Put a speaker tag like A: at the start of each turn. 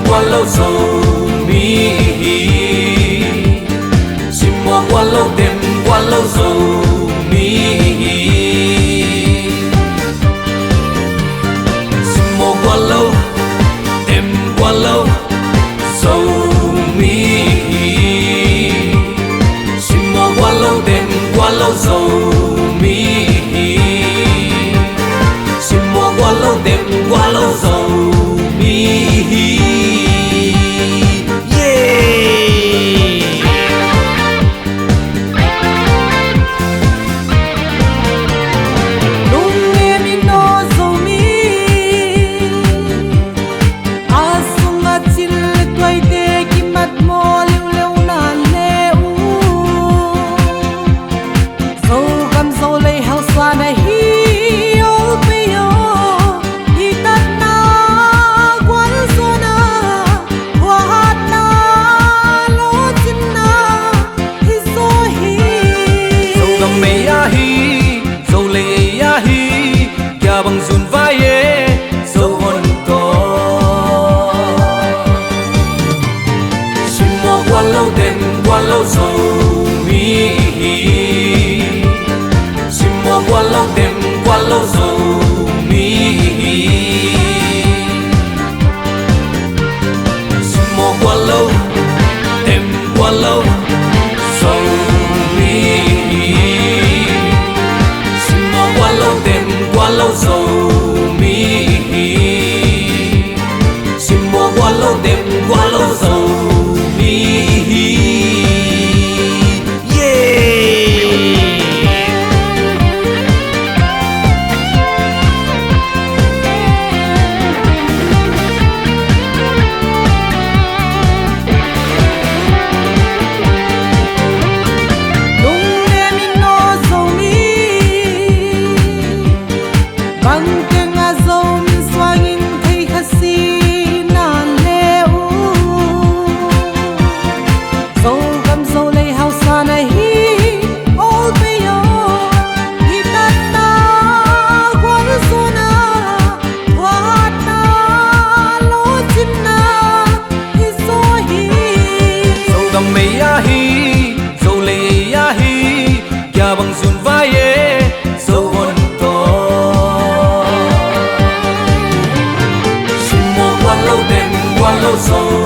A: Guollow Zomi, Simmo Guollow demguol Zomi, Simmo Guollow demguol Zomi, Simmo Guollow demguol Zomi, Simmo Guollow demguol Zomi.
B: Zogam Zolei hausa na hi olpeyo Ditat na Guolzaw na wahat na lochin na hizaw
A: Zogam Zolei Giabang zuun Simmo Guollow demguol Zomi, Simmo Guollow demguol Zomi, Simmo Guollow demguol Zomi, Simmo Guollow demguol Zomi, Simmo Guollow demguol Zomi.
B: Zogam Zolei hausa na hi olpeyo Ditat na Guolzaw na wahat na lochin na hizaw
A: Zogam Zolei Giabang zuun Zovontawi, Simmo Guollow demguol Zomi.